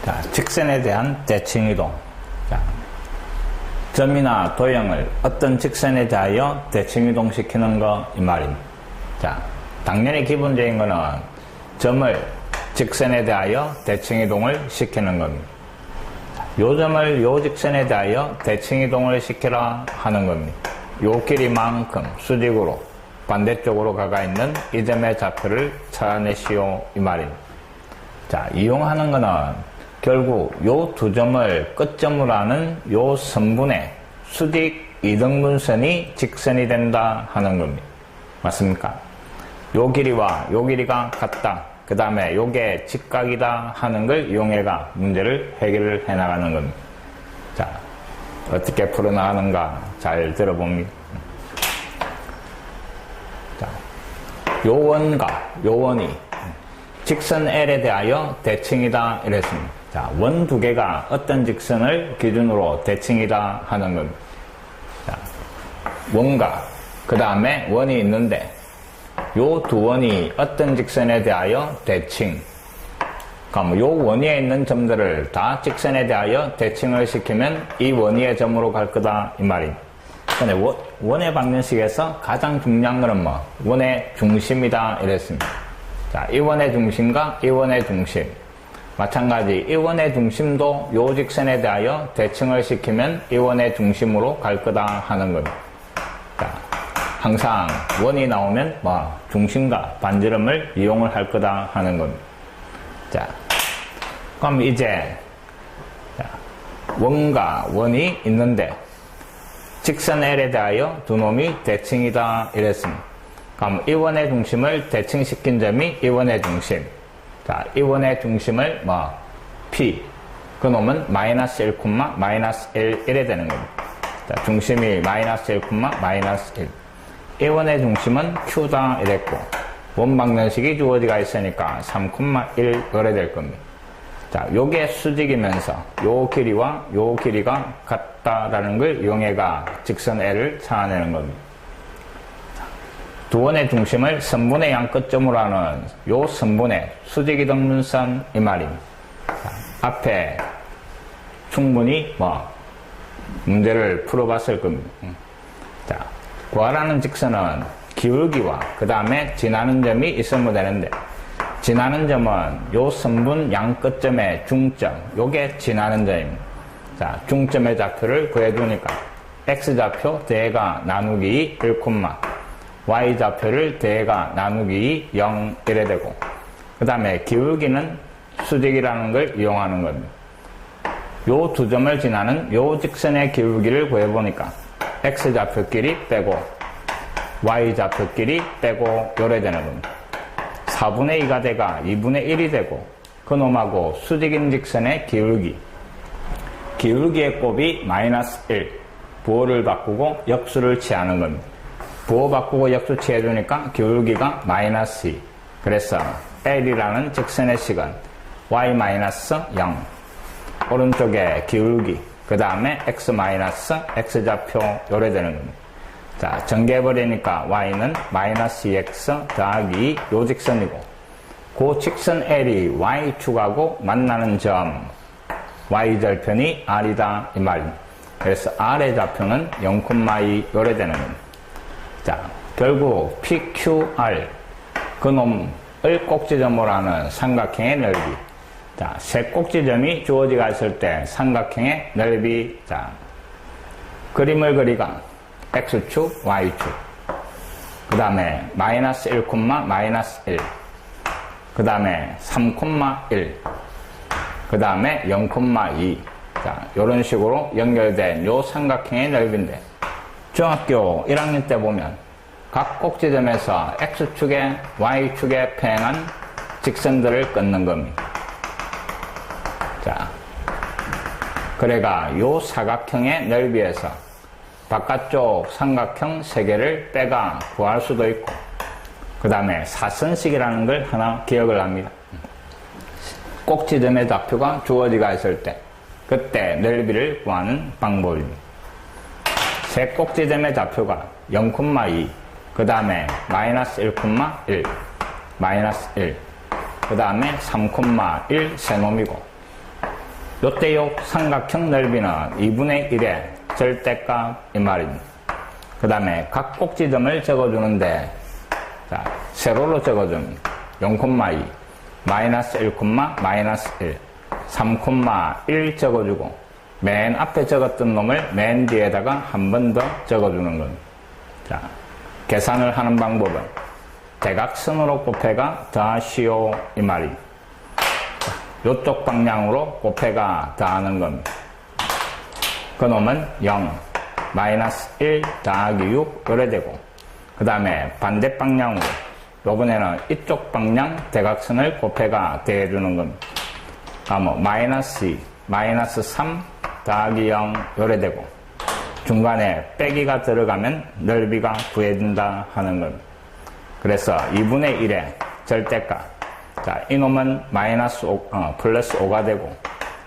자, 직선에 대한 대칭이동. 자, 점이나 도형을 어떤 직선에 대하여 대칭이동시키는 거 이 말입니다. 자, 당연히 기본적인 거는 점을 직선에 대하여 대칭이동을 시키는 겁니다. 요 점을 요 직선에 대하여 대칭이동을 시키라 하는 겁니다. 요 길이만큼 수직으로 반대쪽으로 가가 있는 이 점의 좌표를 찾아내시오 이 말입니다. 자, 이용하는 거는 결국 요 두 점을 끝점으로 하는 요 선분의 수직 이등분선이 직선이 된다 하는 겁니다. 맞습니까? 요 길이와 요 길이가 같다. 그 다음에 요게 직각이다 하는 걸 이용해가 문제를 해결을 해 나가는 겁니다. 자, 어떻게 풀어나가는가 잘 들어봅니다. 자, 요 원과 요 원이 직선 L에 대하여 대칭이다 이랬습니다. 자, 원 두 개가 어떤 직선을 기준으로 대칭이다 하는 겁니다. 자, 원과 그 다음에 원이 있는데 요 두 원이 어떤 직선에 대하여 대칭. 그럼 요 원위에 있는 점들을 다 직선에 대하여 대칭을 시키면 이 원위의 점으로 갈 거다 이 말입니다. 근데 원의 방정식에서 가장 중요한 거는 뭐? 원의 중심이다 이랬습니다. 자, 이 원의 중심과 이 원의 중심. 마찬가지 이 원의 중심도 요 직선에 대하여 대칭을 시키면 이 원의 중심으로 갈 거다 하는 겁니다. 자, 항상 원이 나오면 뭐 중심과 반지름을 이용을 할 거다 하는 겁니다. 자, 그럼 이제 원과 원이 있는데 직선 L에 대하여 두 놈이 대칭이다 이랬습니다. 그럼 이 원의 중심을 대칭시킨 점이 이 원의 중심. 자, 이 원의 중심을 뭐 P 그 놈은 마이너스 1, 마이너스 1 이래 되는 겁니다. 자, 중심이 마이너스 1, 마이너스 1. 이 원의 중심은 Q다 이랬고 원 방정식이 주어지가 있으니까 3,1 이래 될 겁니다. 자, 요게 수직이면서 요 길이와 요 길이가 같다라는 걸 이용해가 직선 L을 찾아내는 겁니다. 두 원의 중심을 선분의 양 끝점으로 하는 요 선분의 수직이등분선 이 말입니다. 자, 앞에 충분히 뭐 문제를 풀어봤을 겁니다. 자, 구하라는 직선은 기울기와 그 다음에 지나는 점이 있으면 되는데 지나는 점은 요 선분 양 끝점의 중점 요게 지나는 점입니다. 자, 중점의 좌표를 구해주니까 x좌표 대가 나누기 1, y좌표를 대가 나누기 0 이래 되고 그 다음에 기울기는 수직이라는 걸 이용하는 겁니다. 요 두 점을 지나는 요 직선의 기울기를 구해보니까 x좌표끼리 빼고 y좌표끼리 빼고 요래 되는 겁니다. 4분의 2가 돼가 2분의 1이 되고 그놈하고 수직인 직선의 기울기의 곱이 마이너스 1 부호를 바꾸고 역수를 취하는 겁니다. 부호 바꾸고 역수 취해주니까 기울기가 마이너스 2 그래서 L이라는 직선의 시간 y 마이너스 0 오른쪽에 기울기 그 다음에 x 마이너스 x좌표 요래 되는 겁니다. 자, 전개해버리니까 y는 마이너스 2x 더하기 요 직선이고 그 직선 L이 y축하고 만나는 점 y절편이 r이다 이 말입니다. 그래서 r의 좌표는 0,2 요래 되는 겁니다. 자, 결국 PQR 그놈을 꼭지점으로 하는 삼각형의 넓이. 자, 세 꼭지점이 주어지가 있을 때 삼각형의 넓이. 자, 그림을 그리가 x축, y축. 그 다음에 마이너스 1, 마이너스 1. 그 다음에 3,1. 그 다음에 0,2. 자, 요런 식으로 연결된 요 삼각형의 넓이인데 중학교 1학년 때 보면 각 꼭지점에서 x축에 y축에 평행한 직선들을 끊는 겁니다. 자, 그래가 요 사각형의 넓이에서 바깥쪽 삼각형 3개를 빼가 구할 수도 있고 그 다음에 사선식이라는 걸 하나 기억을 합니다. 꼭지점의 좌표가 주어지가 있을 때 그때 넓이를 구하는 방법입니다. 세 꼭지점의 좌표가 0,2 그 다음에 마이너스 1,1 마이너스 1 그 다음에 3,1 세 놈이고 요때 요 삼각형 넓이는 2분의 1의 절대값 이 말입니다. 그 다음에 각 꼭지점을 적어주는데, 자, 세로로 적어줍니다. 0,2, 마이너스 1, 마이너스 1, 3,1 적어주고, 맨 앞에 적었던 놈을 맨 뒤에다가 한 번 더 적어주는 겁니다. 자, 계산을 하는 방법은 대각선으로 곱해가 더하시오 이 말입니다. 요쪽 방향으로 곱해가 더하는 겁니다. 그놈은 0, 마이너스 1 더하기 6 요래 되고, 그 다음에 반대 방향으로 요번에는 이쪽 방향 대각선을 곱해가 더해주는 겁니다. 그러면 마이너스 2, 마이너스 3 더하기 0 요래 되고, 중간에 빼기가 들어가면 넓이가 구해진다 하는 겁니다. 그래서 2분의 1의 절대값, 자, 이놈은 마이너스 5, 플러스 5가 되고,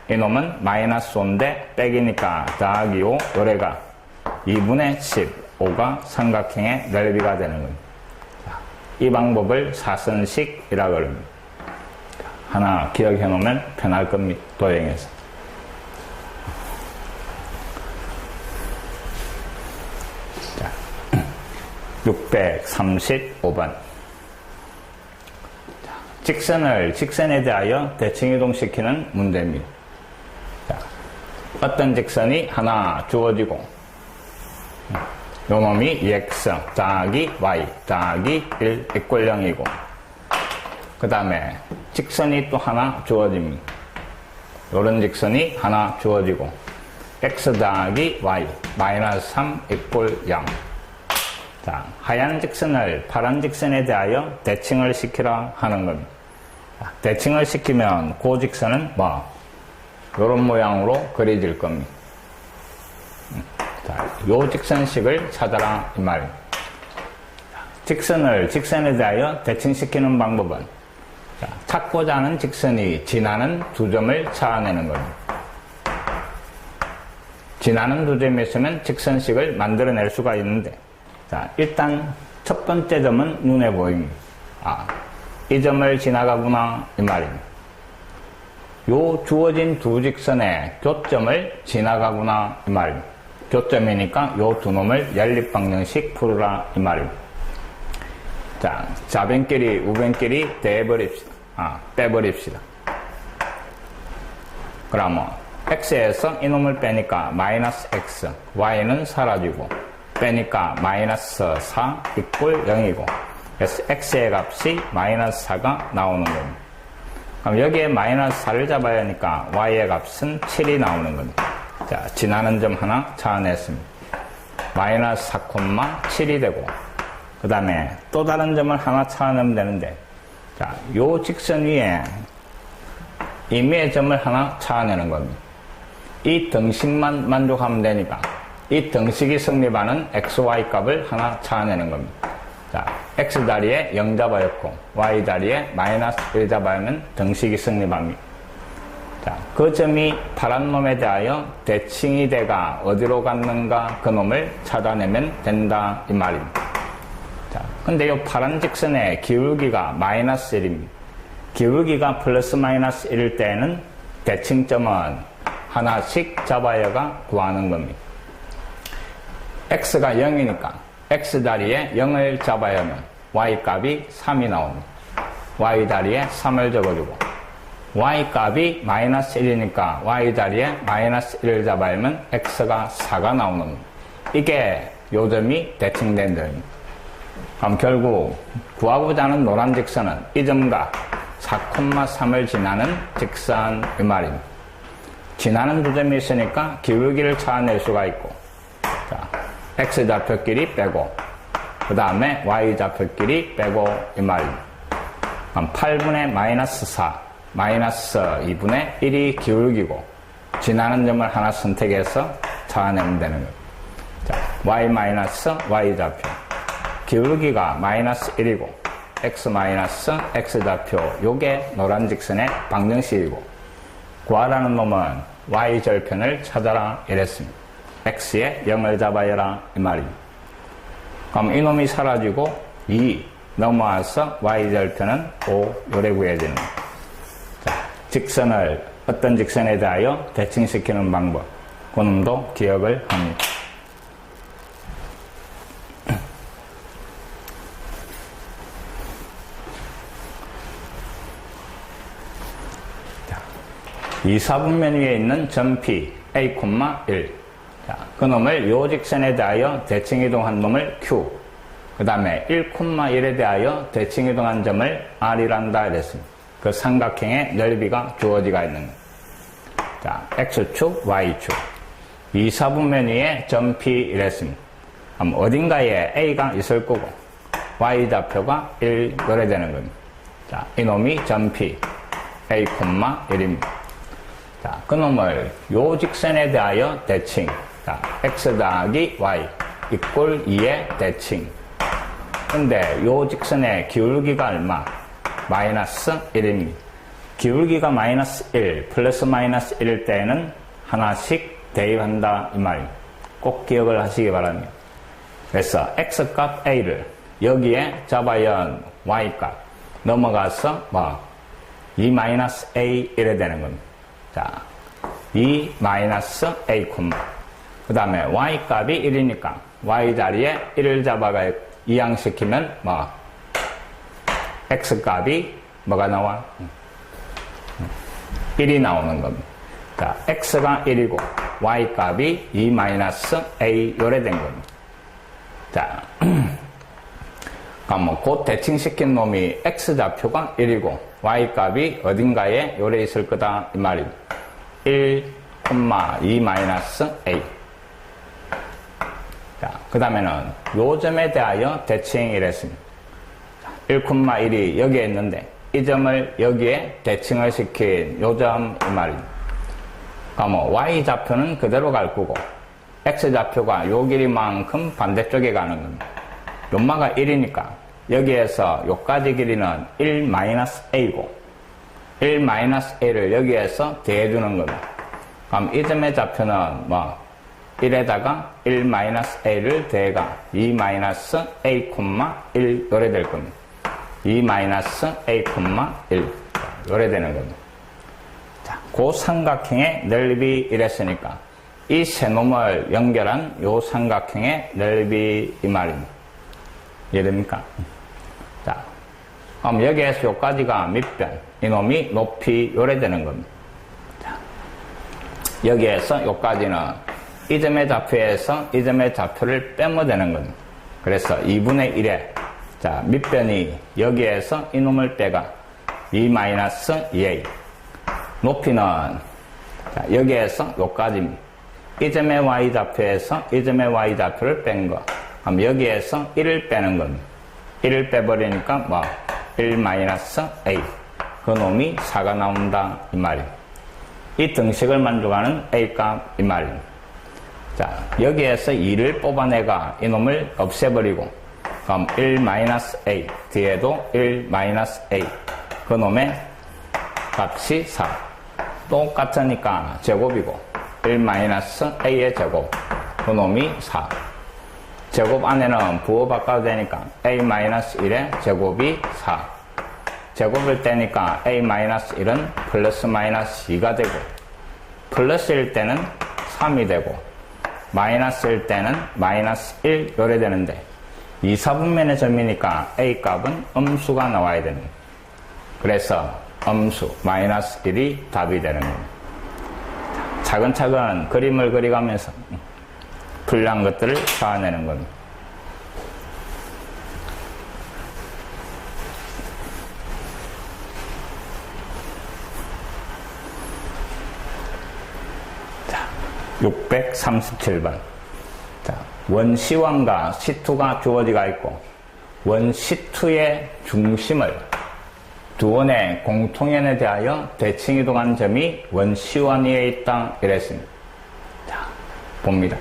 이놈은 마이너스 5인데 빼기니까 더하기 5 요래가 2분의 15가 삼각형의 넓이가 되는 겁니다. 자, 이 방법을 사선식이라고 합니다. 하나 기억해 놓으면 편할 겁니다. 도형에서. 자, 635번. 직선을 직선에 대하여 대칭이동시키는 문제입니다. 자, 어떤 직선이 하나 주어지고, 요 놈이 x 더하기 y 더하기 1 이꼴 0이고, 그 다음에 직선이 또 하나 주어집니다. 요런 직선이 하나 주어지고, x 더하기 y 마이너스 3 이꼴 0. 자, 하얀 직선을 파란 직선에 대하여 대칭을 시키라 하는 겁니다. 자, 대칭을 시키면 그 직선은 요런 모양으로 그려질 겁니다. 자, 요 직선식을 찾아라 이 말입니다. 직선을 직선에 대하여 대칭시키는 방법은, 자, 찾고자 하는 직선이 지나는 두 점을 찾아내는 겁니다. 지나는 두 점이 있으면 직선식을 만들어낼 수가 있는데, 자, 일단 첫 번째 점은 눈에 보입니다. 이 점을 지나가구나 이 말입니다. 요 주어진 두 직선의 교점을 지나가구나 이 말입니다. 교점이니까 요 두 놈을 연립방정식 풀으라 이 말입니다. 자, 좌변끼리 우변끼리 빼버립시다. 그러면 x에서 이놈을 빼니까 마이너스 x, y는 사라지고, 빼니까 마이너스 4 이꼴 0이고, 그래서 x의 값이 마이너스 4가 나오는 겁니다. 그럼 여기에 마이너스 4를 잡아야 하니까 y의 값은 7이 나오는 겁니다. 자, 지나는 점 하나 찾아냈습니다. 마이너스 4,7이 되고, 그 다음에 또 다른 점을 하나 찾아내면 되는데, 자, 요 직선 위에 임의의 점을 하나 찾아내는 겁니다. 이 등식만 만족하면 되니까 이 등식이 성립하는 xy 값을 하나 찾아내는 겁니다. 자, x 다리에 0 잡아였고 y 다리에 마이너스 1 잡아야면 등식이 성립합니다. 자, 그 점이 파란 놈에 대하여 대칭이 돼가 어디로 갔는가 그 놈을 찾아내면 된다 이 말입니다. 자, 근데 이 파란 직선의 기울기가 마이너스 1입니다. 기울기가 플러스 마이너스 1일 때에는 대칭점은 하나씩 잡아야가 구하는 겁니다. x가 0이니까 x 다리에 0을 잡아야 하면 y 값이 3이 나옵니다. y 다리에 3을 적어주고, y 값이 마이너스 1이니까 y 다리에 마이너스 1을 잡아야 하면 x가 4가 나오는 겁니다. 이게 요점이 대칭된 점입니다. 그럼 결국 구하고자 하는 노란 직선은 이 점과 4,3을 지나는 직선 이 말입니다. 지나는 두 점이 있으니까 기울기를 찾아낼 수가 있고, 자, x 좌표끼리 빼고, 그 다음에 y 좌표끼리 빼고 이 말입니다. 그럼 8분의 마이너스 4, 마이너스 2분의 1이 기울기고, 지나는 점을 하나 선택해서 찾아내면 되는 겁니다. 자, y 마이너스 y 좌표. 기울기가 마이너스 1이고, x 마이너스 x 좌표. 요게 노란 직선의 방정식이고, 구하라는 놈은 y 절편을 찾아라 이랬습니다. x에 0을 잡아야라 이 말입니다. 그럼 이놈이 사라지고 2 넘어와서 y 절편은 5 요래 구해지는 겁니다. 자, 직선을 어떤 직선에 대하여 대칭시키는 방법, 그놈도 기억을 합니다. 이 4분면 위에 있는 점 P, A, 1. 자, 그놈을 요 직선에 대하여 대칭이동한 놈을 Q, 그 다음에 1,1에 대하여 대칭이동한 점을 R이란다 이랬습니다. 그 삼각형의 넓이가 주어지가 있는 것. 자, X축, Y축. 이 4분면 위에 점 P 이랬습니다. 그럼 어딘가에 A가 있을 거고, Y좌표가 1 요래 되는 겁니다. 자, 이놈이 점 P, A, 1입니다. 자, 그놈을 요 직선에 대하여 대칭. 자, x 더하기 y 이꼴 2의 대칭. 근데 요 직선의 기울기가 얼마? 마이너스 1입니다. 기울기가 마이너스 1, 플러스 마이너스 1일 때에는 하나씩 대입한다 이 말입니다. 꼭 기억을 하시기 바랍니다. 그래서 x값 a를 여기에 잡아야 y값 넘어가서 뭐 2 마이너스 a 이래 되는 겁니다. 자, 2 마이너스 a, 그 다음에 y 값이 1이니까 y 자리에 1을 잡아가 이항시키면 뭐 x 값이 뭐가 나와? 1이 나오는 겁니다. 자, x가 1이고 y 값이 2 마이너스 a 요래 된 겁니다. 자, 그럼 곧 대칭시킨 놈이 x 좌표가 1이고 y 값이 어딘가에 요래 있을 거다 이 말입니다. 1, 2 마이너스 a. 자, 그 다음에는 요 점에 대하여 대칭을 했습니다. 1,1이 여기에 있는데 이 점을 여기에 대칭을 시킨 요 점 이 말입니다. 그럼 y 좌표는 그대로 갈 거고 x 좌표가 요 길이만큼 반대쪽에 가는 겁니다. 요마가 1이니까 여기에서 요까지 길이는 1 마이너스 a고 1 마이너스 a를 여기에서 대해주는 겁니다. 그럼 이 점의 좌표는 뭐 1에다가 1 마이너스 a를 대가 2 마이너스 a, 1 요래 될 겁니다. 2 마이너스 a, 1 요래 되는 겁니다. 자, 그 삼각형의 넓이 이랬으니까 이 세 놈을 연결한 요 삼각형의 넓이 이 말입니다. 이해됩니까? 자, 그럼 여기에서 요까지가 밑변, 이놈이 높이 요래 되는 겁니다. 자, 여기에서 요까지는 이 점의 좌표에서 이 점의 좌표를 빼면 되는 겁니다. 그래서 2분의 1에 자, 밑변이 여기에서 이놈을 빼가 2 마이너스 2a. 높이는 자, 여기에서 요까지입니다. 이 점의 y좌표에서 이 점의 y좌표를 뺀 거. 그럼 여기에서 1을 빼는 겁니다. 1을 빼버리니까 뭐 1 마이너스 a. 그 놈이 4가 나온다 이 말입니다. 이 등식을 만족하는 a값 이 말입니다. 자, 여기에서 2를 뽑아내가 이놈을 없애버리고 그럼 1 마이너스 a 뒤에도 1 마이너스 a 그 놈의 값이 4 똑같으니까 제곱이고 1 마이너스 a의 제곱 그 놈이 4 제곱 안에는 부호 바꿔도 되니까 a 마이너스 1의 제곱이 4 제곱을 떼니까 a 마이너스 1은 플러스 마이너스 2가 되고 플러스일 때는 3이 되고 마이너스일 때는 마이너스 1 요래 되는데 2, 4분면의 점이니까 a 값은 음수가 나와야 되는 거예요. 그래서 음수 마이너스 1이 답이 되는 겁니다. 차근차근 그림을 그려가면서 불리한 것들을 찾아내는 겁니다. 자, 637번. 자, 원 C1과 C2가 주어지가 있고 원 C2의 중심을 두 원의 공통연에 대하여 대칭이동한 점이 원 C1 위에 있다 이랬습니다. 자, 봅니다.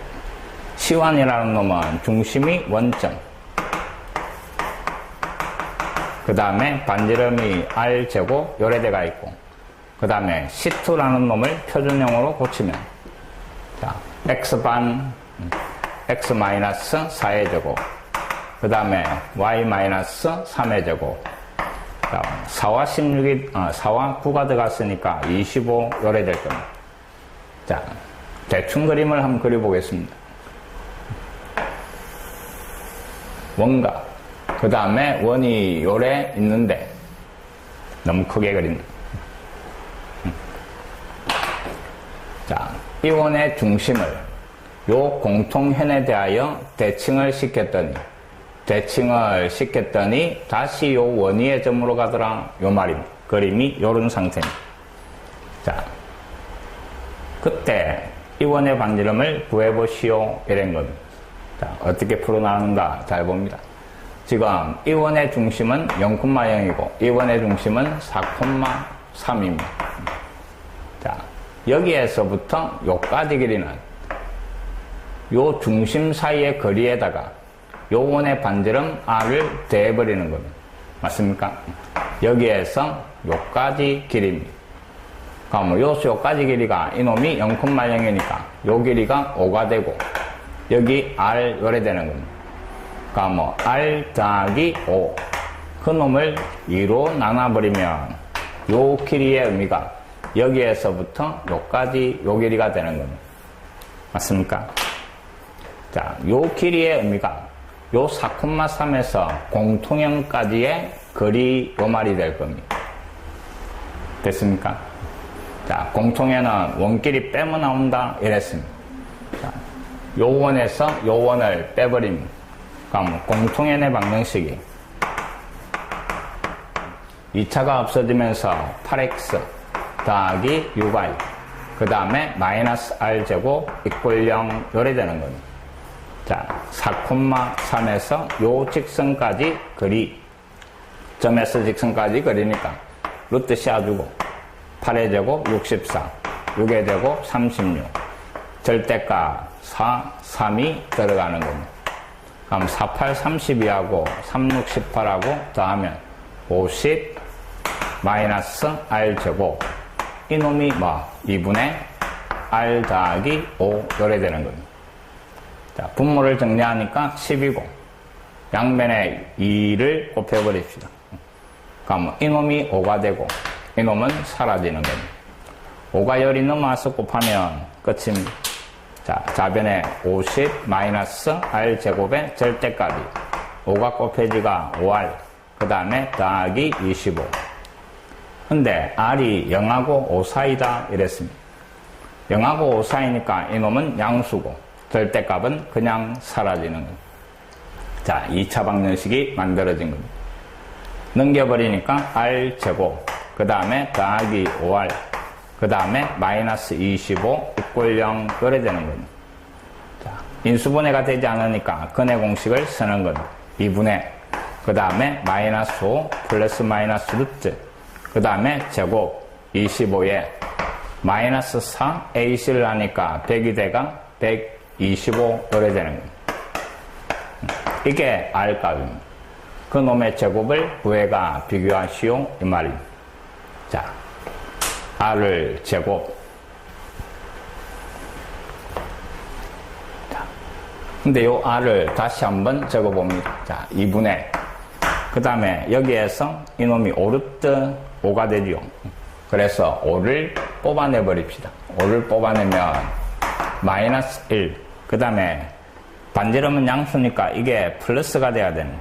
C1이라는 놈은 중심이 원점, 그 다음에 반지름이 R제곱 요래대가 있고 그 다음에 C2라는 놈을 표준형으로 고치면 자, X반 X-4의 제곱 그 다음에 Y-3의 제곱 자, 4와 16이, 4와 9가 들어갔으니까 25 요래 될 겁니다. 자, 대충 그림을 한번 그려보겠습니다. 원각. 그 다음에 원이 요래 있는데, 너무 크게 그린다. 자, 이 원의 중심을 요 공통현에 대하여 대칭을 시켰더니 다시 요 원위의 점으로 가더라. 요 말입니다. 그림이 요런 상태입니다. 자, 그때 이 원의 반지름을 구해보시오. 이런 겁니다. 자, 어떻게 풀어나가는가 잘 봅니다. 지금 이 원의 중심은 0,0이고 이 원의 중심은 4,3입니다. 자, 여기에서부터 요까지 길이는 요 중심 사이의 거리에다가 요 원의 반지름 R을 대해버리는 겁니다. 맞습니까? 여기에서 요까지 길이입니다. 그럼 요까지 길이가 이놈이 0,0이니까 요 길이가 5가 되고 여기 R 요래 되는 겁니다. 그럼 R 더하기 5 그 놈을 2로 나눠버리면 요 길이의 의미가 여기에서부터 요까지 요 길이가 되는 겁니다. 맞습니까? 자, 요 길이의 의미가 요 4,3에서 공통형까지의 거리 요 말이 될 겁니다. 됐습니까? 자, 공통형은 원끼리 빼면 나온다 이랬습니다. 자, 요 원에서 요 원을 빼버립니다. 그럼 공통현의 방정식이 2차가 없어지면서 8x 더하기 6y 그 다음에 마이너스 r제곱 이퀄 0 요래 되는 겁니다. 자, 4,3에서 요 직선까지 거리 점에서 직선까지 거리니까 루트 씌워주고 8의 제곱 64 6의 제곱 36 절대값 4, 3이 들어가는 겁니다. 그럼 4, 8, 32하고 3, 6, 18하고 더하면 50 마이너스 r제곱 이놈이 2분의 r 더하기 5 요래 되는 겁니다. 자, 분모를 정리하니까 10이고 양면에 2를 곱해버립시다. 그럼 이놈이 5가 되고 이놈은 사라지는 겁니다. 5가 열이 넘어와서 곱하면 끝입니다. 자, 좌변에 50 마이너스 r 제곱의 절대값이 5가 곱해지가 5r 그 다음에 더하기 25 근데 r이 0하고 5 사이다 이랬습니다. 0하고 5 사이니까 이놈은 양수고 절대값은 그냥 사라지는 겁니다. 자, 2차 방정식이 만들어진 겁니다. 넘겨버리니까 r 제곱 그 다음에 더하기 5r 그 다음에 마이너스 25 이퀄 0 요래 되는 겁니다. 자, 인수분해가 되지 않으니까 근의 공식을 쓰는 겁니다. 2분의 그 다음에 마이너스 5 플러스 마이너스 루트 그 다음에 제곱 25에 마이너스 4 AC를 하니까 100이 돼가 125 요래 되는 겁니다. 이게 R값입니다. 그 놈의 제곱을 구해가 비교하시오 이 말입니다. 자, R을 제곱. 자, 근데 요 R을 다시 한번 적어봅니다. 자, 2분의 그 다음에 여기에서 이놈이 5루트 5가 되죠. 그래서 5를 뽑아내 버립시다. 5를 뽑아내면 마이너스 1 그 다음에 반지름은 양수니까 이게 플러스가 돼야 되는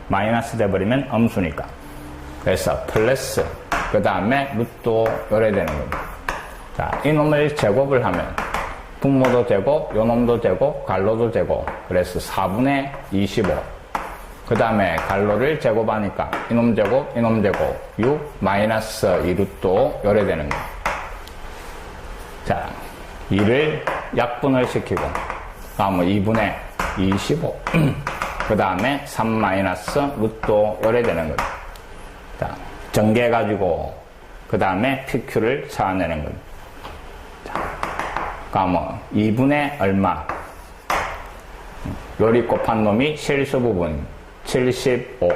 마이너스 돼버리면 음수니까 그래서 플러스 그 다음에 루트 5 요래 되는 겁니다. 자, 이놈을 제곱을 하면 분모도 제곱 요놈도 제곱 갈로도 제곱 그래서 4분의 25 그 다음에 갈로를 제곱하니까 이놈 제곱 이놈 제곱 6 마이너스 2루트 5 요래 되는 겁니다. 자, 2를 약분을 시키고 다음은 2분의 25 그 다음에 3 마이너스 루트 5 요래 되는 겁니다. 자, 전개해가지고 그 다음에 PQ를 찾아내는 겁니다. 자, 그러면 2분의 얼마 요리 곱한 놈이 실수 부분 75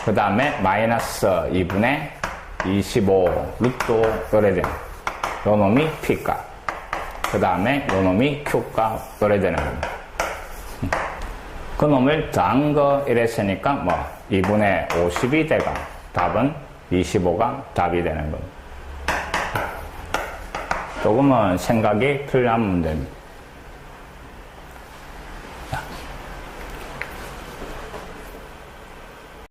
그 다음에 마이너스 2분의 25 루트 5 요래 되는 요 놈이 P값 그 다음에 요 놈이 Q값 요래 되는 겁니다. 그 놈을 더한 거 이랬으니까 2분의 50이 돼가 답은 25가 답이 되는 겁니다. 조금은 생각이 필요한 문제입니다.